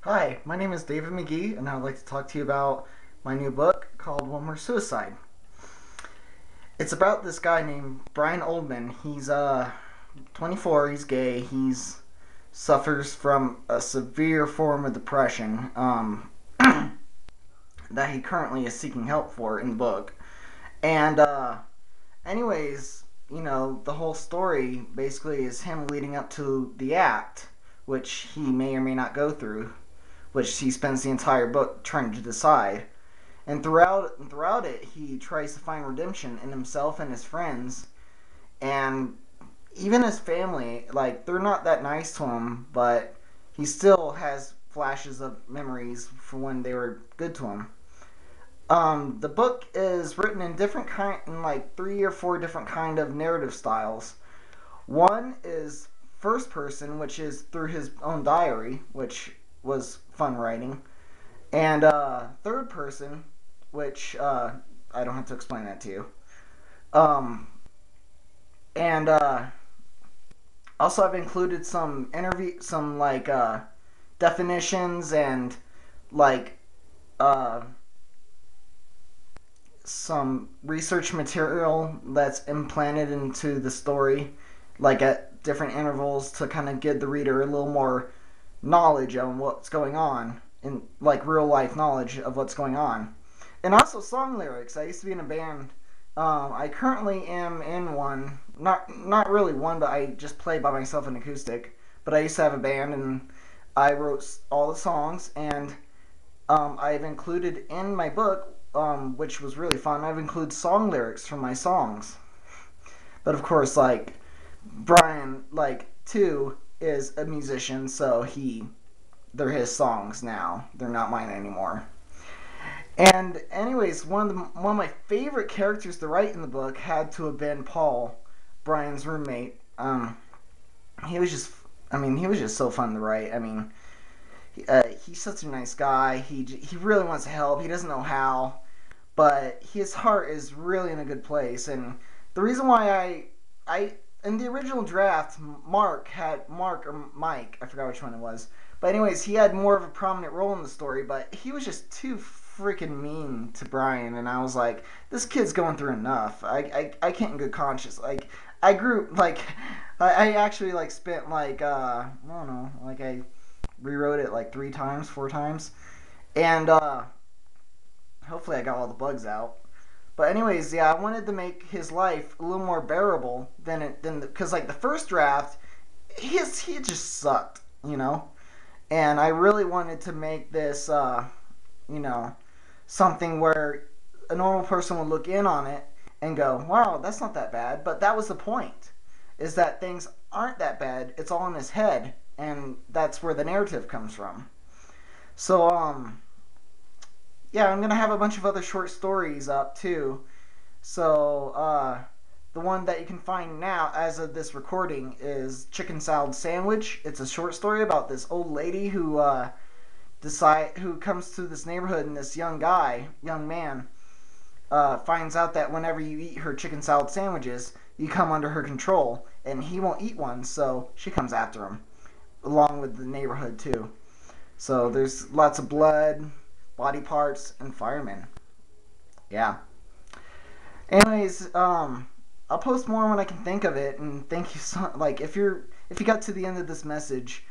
Hi, my name is David McGee, and I would like to talk to you about my new book called One More Suicide. It's about this guy named Brian Oldman. He's 24. He's gay. He's suffers from a severe form of depression that he currently is seeking help for in the book. And anyways, the whole story basically is him leading up to the act, which he may or may not go through, which he spends the entire book trying to decide. And throughout it, he tries to find redemption in himself and his friends, and even his family. Like, they're not that nice to him, but he still has flashes of memories for when they were good to him. The book is written in like three or four different kind of narrative styles. One is first person, which is through his own diary, which was fun writing, and third person, which I don't have to explain that to you. Um, and Also, I've included some like definitions and like uh, some research material that's implanted into the story, like at different intervals to kind of give the reader a little more knowledge on what's going on, in like real life knowledge of what's going on. And also song lyrics. I used to be in a band. I currently am in one. Not really one, but I just play by myself in acoustic. But I used to have a band, and I wrote all the songs, and I've included in my book, which was really fun. I've included song lyrics from my songs. But of course, like Brian, like too, is a musician, so they're his songs now. They're not mine anymore. And anyways, one of my favorite characters to write in the book had to have been Paul, Brian's roommate. He was just, he was just so fun to write. He's such a nice guy. He really wants to help. He doesn't know how, but his heart is really in a good place. And the reason why I in the original draft, Mark or Mike, I forgot which one it was. But anyways, he had more of a prominent role in the story, but he was just too freaking mean to Brian, and I was like, this kid's going through enough. I can't in good conscience. Like, I grew like I actually like spent like I don't know, like I rewrote it like 3 times, 4 times, and hopefully I got all the bugs out. But anyways, yeah, I wanted to make his life a little more bearable than because like the first draft, he just sucked, you know. And I really wanted to make this, you know, something where a normal person would look in on it and go, "Wow, that's not that bad." But that was the point, is that things aren't that bad. It's all in his head, and that's where the narrative comes from. So, yeah, I'm gonna have a bunch of other short stories up too. So, the one that you can find now, as of this recording, is Chicken Salad Sandwich. It's a short story about this old lady who comes to this neighborhood, and this young man, finds out that whenever you eat her chicken salad sandwiches, you come under her control, and he won't eat one, so she comes after him, along with the neighborhood too. So there's lots of blood, body parts, and firemen. Yeah. Anyways, I'll post more when I can think of it, and thank you so like if you got to the end of this message,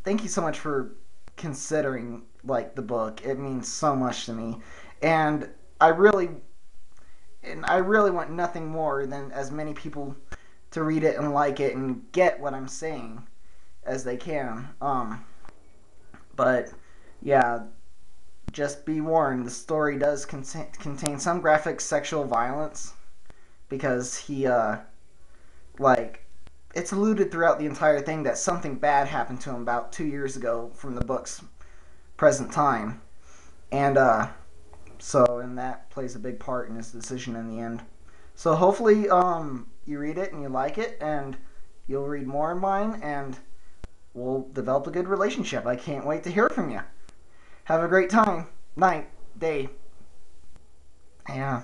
thank you so much for considering like the book. It means so much to me, and I really I really want nothing more than as many people to read it and like it and get what I'm saying as they can. But yeah, just be warned, the story does contain some graphic sexual violence because like, it's alluded throughout the entire thing that something bad happened to him about 2 years ago from the book's present time. And, and that plays a big part in his decision in the end. So hopefully, you read it and you like it, and you'll read more of mine, and we'll develop a good relationship. I can't wait to hear from you. Have a great time. Night. Day. Yeah.